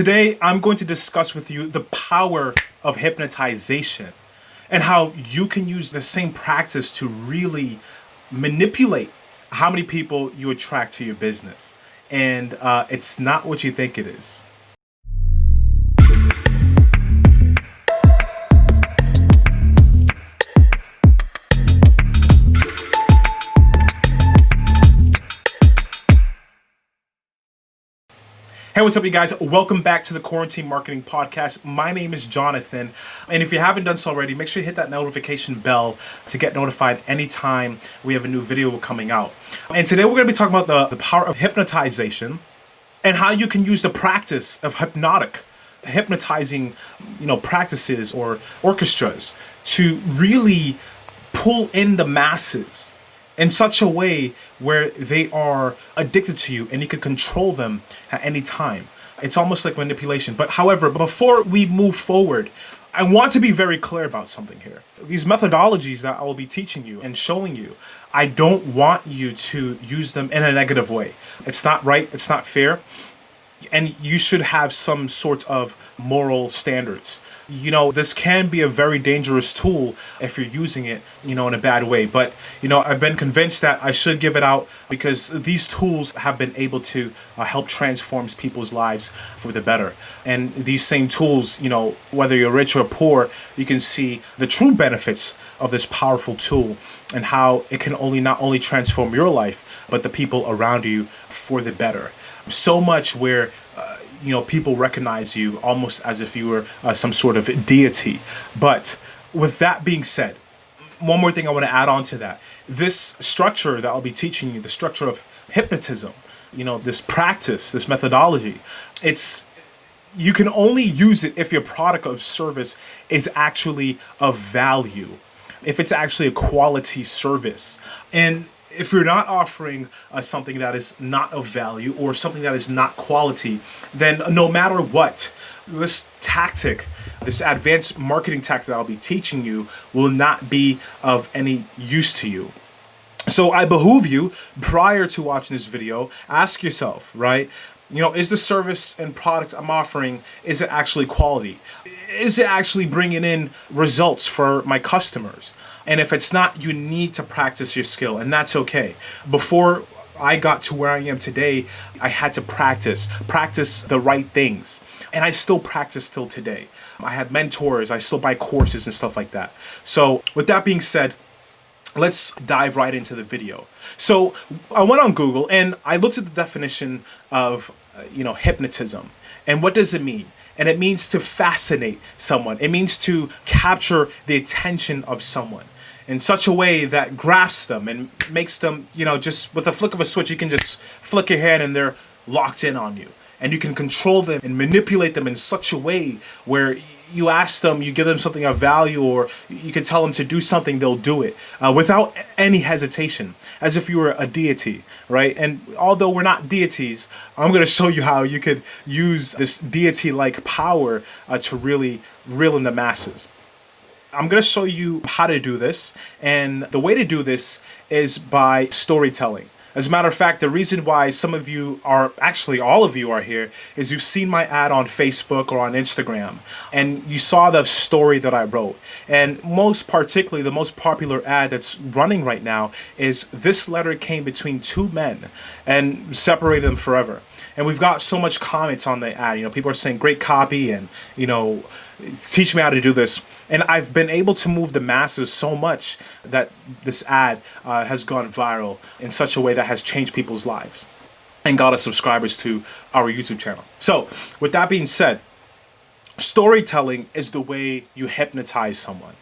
Today, I'm going to discuss with you the power of hypnotization and how you can use the same practice to really manipulate how many people you attract to your business. And it's not what you think it is. Hey, what's up, you guys? Welcome back to the Quarantine Marketing Podcast. My name is Jonathan, and if you haven't done so already, make sure you hit that notification bell to get notified anytime we have a new video coming out. And today we're going to be talking about the power of hypnotization and how you can use the practice of hypnotizing, practices or orchestras to really pull in the masses in such a way where they are addicted to you and you can control them at any time. It's almost like manipulation. But however, before we move forward, I want to be very clear about something here. These methodologies that I will be teaching you and showing you, I don't want you to use them in a negative way. It's not right, it's not fair, and you should have some sort of moral standards. This can be a very dangerous tool if you're using it, in a bad way. But, I've been convinced that I should give it out because these tools have been able to help transform people's lives for the better. And these same tools, whether you're rich or poor, you can see the true benefits of this powerful tool and how it can not only transform your life, but the people around you for the better. So much where people recognize you almost as if you were some sort of deity. But with that being said, one more thing I want to add on to that. This structure that I'll be teaching you, the structure of hypnotism, this practice, this methodology, you can only use it if your product or service is actually of value, if it's actually a quality service. And if you're not offering something that is not of value or something that is not quality, then no matter what, this tactic, this advanced marketing tactic that I'll be teaching you will not be of any use to you. So I behoove you, prior to watching this video, ask yourself, right? Is the service and product I'm offering, is it actually quality? Is it actually bringing in results for my customers? And if it's not, you need to practice your skill, and that's okay. Before I got to where I am today, I had to practice the right things. And I still practice till today. I have mentors, I still buy courses and stuff like that. So with that being said, let's dive right into the video. So I went on Google and I looked at the definition of, hypnotism. And what does it mean? And it means to fascinate someone. It means to capture the attention of someone in such a way that grasps them and makes them, just with a flick of a switch, you can just flick your hand and they're locked in on you. And you can control them and manipulate them in such a way where you ask them, you give them something of value, or you can tell them to do something, they'll do it without any hesitation, as if you were a deity, right? And although we're not deities, I'm going to show you how you could use this deity-like power to really reel in the masses. I'm going to show you how to do this, and the way to do this is by storytelling. As a matter of fact, the reason why some of you are, actually all of you are here, is you've seen my ad on Facebook or on Instagram, and you saw the story that I wrote. And most particularly, the most popular ad that's running right now is this letter came between two men and separated them forever. And we've got so much comments on the ad. People are saying great copy and, teach me how to do this. And I've been able to move the masses so much that this ad has gone viral in such a way that has changed people's lives and got us subscribers to our YouTube channel. So with that being said, storytelling is the way you hypnotize someone.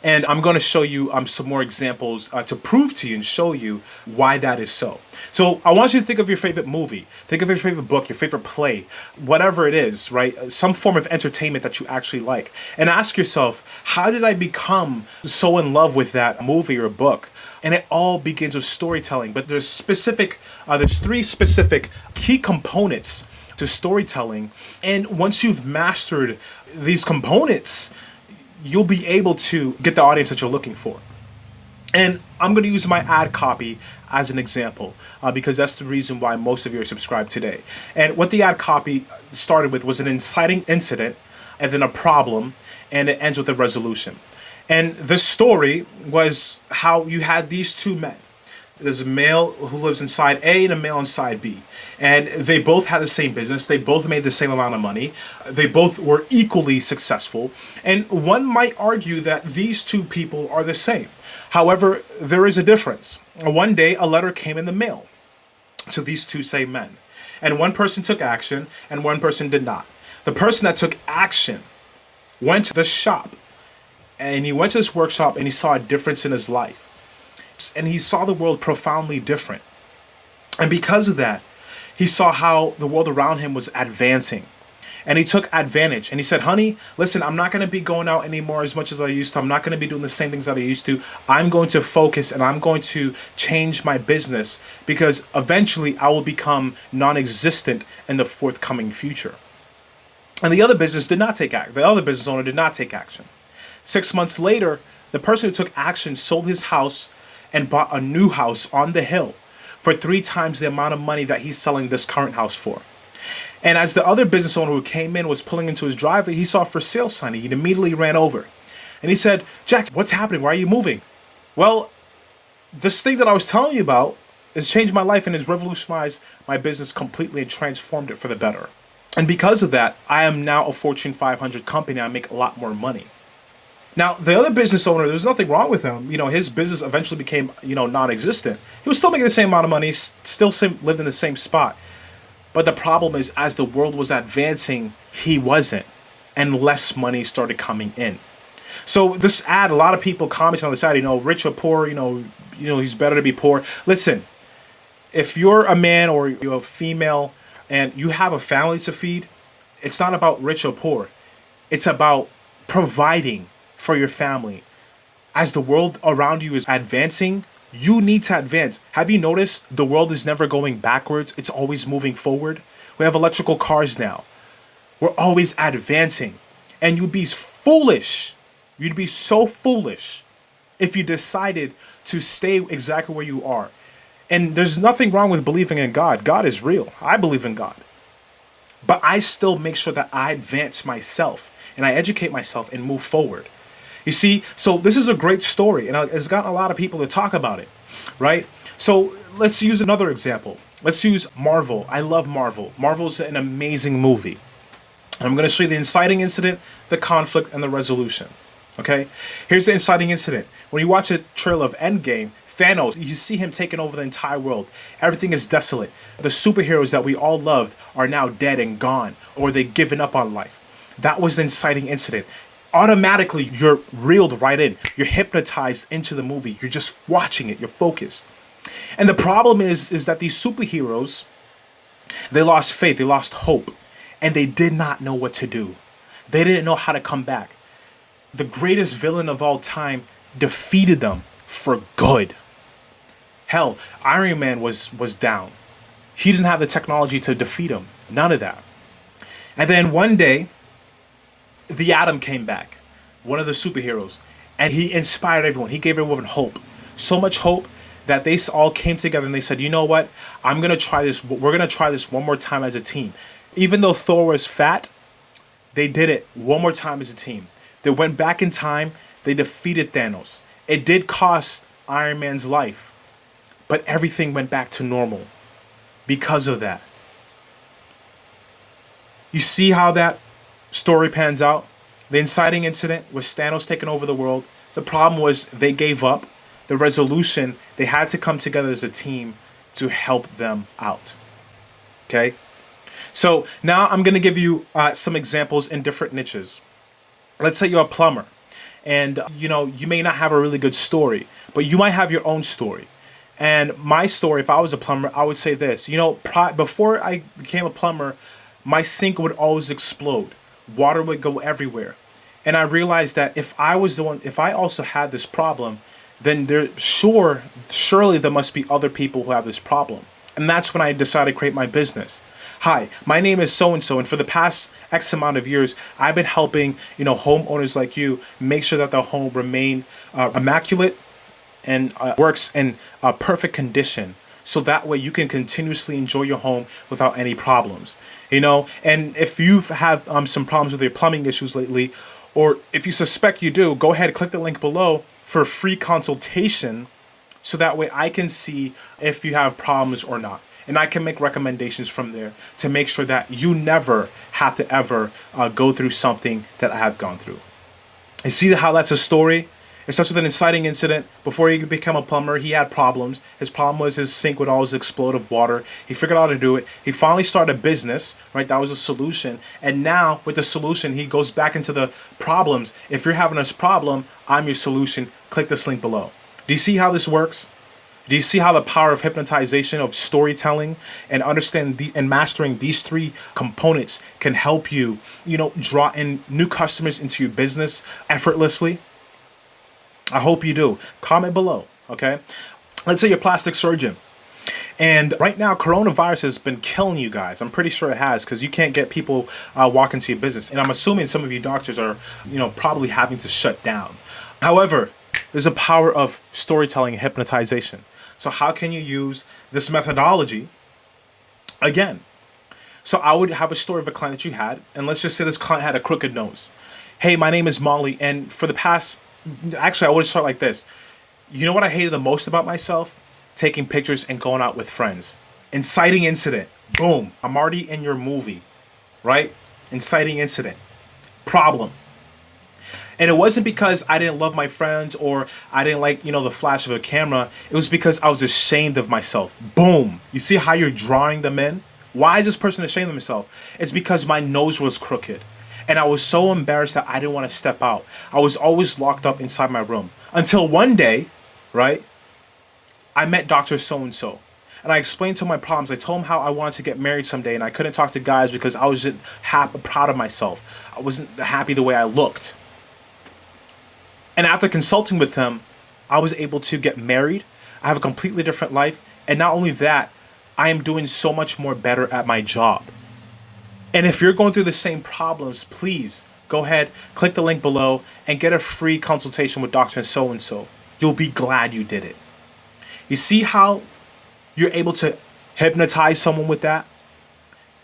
And I'm going to show you some more examples to prove to you and show you why that is so. So I want you to think of your favorite movie, think of your favorite book, your favorite play, whatever it is, right? Some form of entertainment that you actually like. And ask yourself, how did I become so in love with that movie or book? And it all begins with storytelling. But there's three specific key components to storytelling. And once you've mastered these components, you'll be able to get the audience that you're looking for. And I'm going to use my ad copy as an example because that's the reason why most of you are subscribed today. And what the ad copy started with was an inciting incident and then a problem, and it ends with a resolution. And the story was how you had these two men. There's a male who lives inside A and a male inside B. And they both had the same business. They both made the same amount of money. They both were equally successful. And one might argue that these two people are the same. However, there is a difference. One day, a letter came in the mail to these two same men. And one person took action and one person did not. The person that took action went to the shop, and he went to this workshop and he saw a difference in his life. And he saw the world profoundly different. And because of that, he saw how the world around him was advancing. And he took advantage. And he said, honey, listen, I'm not going to be going out anymore as much as I used to. I'm not going to be doing the same things that I used to. I'm going to focus and I'm going to change my business because eventually I will become non-existent in the forthcoming future. And the other business did not take action. The other business owner did not take action. 6 months later, the person who took action sold his house and bought a new house on the hill for 3 times the amount of money that he's selling this current house for. And as the other business owner who came in was pulling into his driveway, he saw a for sale sign. He immediately ran over. And he said, Jack, what's happening? Why are you moving? Well, this thing that I was telling you about has changed my life and has revolutionized my business completely and transformed it for the better. And because of that, I am now a Fortune 500 company. I make a lot more money. Now, the other business owner, there's nothing wrong with him. His business eventually became, non-existent. He was still making the same amount of money, still lived in the same spot. But the problem is, as the world was advancing, he wasn't. And less money started coming in. So this ad, a lot of people comment on the side, rich or poor, he's better to be poor. Listen, if you're a man or you're a female and you have a family to feed, it's not about rich or poor. It's about providing for your family. As the world around you is advancing, you need to advance. Have you noticed the world is never going backwards? It's always moving forward. We have electrical cars now. We're always advancing. And you'd be foolish. You'd be so foolish if you decided to stay exactly where you are. And there's nothing wrong with believing in God. God is real. I believe in God. But I still make sure that I advance myself and I educate myself and move forward. You see, so this is a great story, and it's gotten a lot of people to talk about it, right? So let's use another example. Let's use Marvel. I love Marvel. Marvel's an amazing movie. And I'm going to show you the inciting incident, the conflict, and the resolution. Okay? Here's the inciting incident. When you watch a trailer of Endgame, Thanos, you see him taking over the entire world. Everything is desolate. The superheroes that we all loved are now dead and gone, or they've given up on life. That was the inciting incident. Automatically, you're reeled right in. You're hypnotized into the movie. You're just watching it. You're focused. And the problem is that these superheroes, they lost faith. They lost hope. And they did not know what to do. They didn't know how to come back. The greatest villain of all time defeated them for good. Hell, Iron Man was down. He didn't have the technology to defeat him. None of that. And then one day, the Atom came back, one of the superheroes, and he inspired everyone. He gave everyone hope. So much hope that they all came together and they said, you know what? I'm going to try this. We're going to try this one more time as a team. Even though Thor was fat, they did it one more time as a team. They went back in time. They defeated Thanos. It did cost Iron Man's life, but everything went back to normal because of that. You see how that story pans out? The inciting incident was Thanos taking over the world. The problem was they gave up. The resolution, they had to come together as a team to help them out. Okay? So now I'm going to give you some examples in different niches. Let's say you're a plumber and you may not have a really good story, but you might have your own story. And my story, if I was a plumber, I would say this. Before I became a plumber, my sink would always explode. Water would go everywhere. And I realized that if I also had this problem, then surely there must be other people who have this problem. And that's when I decided to create my business. Hi, my name is so-and-so, and for the past X amount of years, I've been helping, homeowners like you make sure that their home remain immaculate and works in perfect condition. So that way you can continuously enjoy your home without any problems, And if you've had some problems with your plumbing issues lately, or if you suspect you do, go ahead, click the link below for a free consultation, so that way I can see if you have problems or not. And I can make recommendations from there to make sure that you never have to ever go through something that I have gone through. And see how that's a story? It starts with an inciting incident. Before he could become a plumber, he had problems. His problem was his sink would always explode of water. He figured out how to do it. He finally started a business, right? That was a solution. And now with the solution, he goes back into the problems. If you're having this problem, I'm your solution. Click this link below. Do you see how this works? Do you see how the power of hypnotization, of storytelling, and understanding and mastering these three components can help you, draw in new customers into your business effortlessly? I hope you do. Comment below, okay? Let's say you're a plastic surgeon. And right now, coronavirus has been killing you guys. I'm pretty sure it has, because you can't get people walking to your business. And I'm assuming some of you doctors are, probably having to shut down. However, there's a power of storytelling and hypnotization. So how can you use this methodology again? So I would have a story of a client that you had, and let's just say this client had a crooked nose. Hey, my name is Molly, and for the past, actually, I would start like this. You know what I hated the most about myself? Taking pictures and going out with friends. Inciting incident. Boom. I'm already in your movie, right? Inciting incident. Problem. And it wasn't because I didn't love my friends or I didn't like, the flash of a camera. It was because I was ashamed of myself. Boom. You see how you're drawing them in? Why is this person ashamed of himself? It's because my nose was crooked. And I was so embarrassed that I didn't want to step out. I was always locked up inside my room. Until one day, right, I met Dr. So-and-so. And I explained to him my problems. I told him how I wanted to get married someday. And I couldn't talk to guys because I wasn't proud of myself. I wasn't happy the way I looked. And after consulting with him, I was able to get married. I have a completely different life. And not only that, I am doing so much more better at my job. And if you're going through the same problems, please go ahead, click the link below, and get a free consultation with Dr. So-and-so. You'll be glad you did it. You see how you're able to hypnotize someone with that?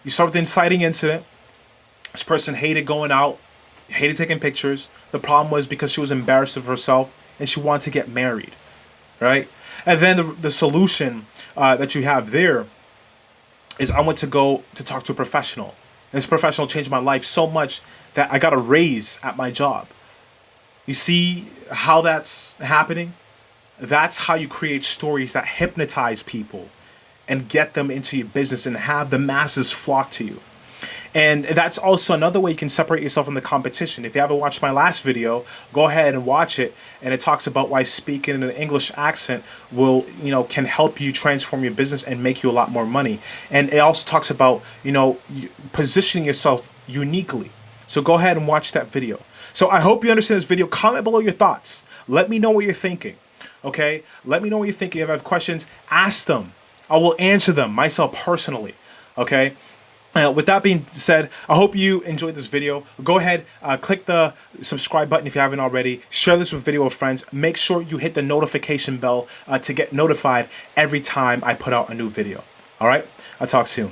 You start with the inciting incident. This person hated going out, hated taking pictures. The problem was because she was embarrassed of herself and she wanted to get married, right? And then the solution that you have there is I went to go to talk to a professional. And this professional changed my life so much that I got a raise at my job. You see how that's happening? That's how you create stories that hypnotize people and get them into your business and have the masses flock to you. And that's also another way you can separate yourself from the competition. If you haven't watched my last video, go ahead and watch it. And it talks about why speaking in an English accent will, can help you transform your business and make you a lot more money. And it also talks about, positioning yourself uniquely. So go ahead and watch that video. So I hope you understand this video. Comment below your thoughts. Let me know what you're thinking. Okay? Let me know what you're thinking. If you have questions, ask them. I will answer them myself personally. Okay? With that being said, I hope you enjoyed this video. Go ahead, click the subscribe button if you haven't already. Share this with friends. Make sure you hit the notification bell to get notified every time I put out a new video. All right? I'll talk soon.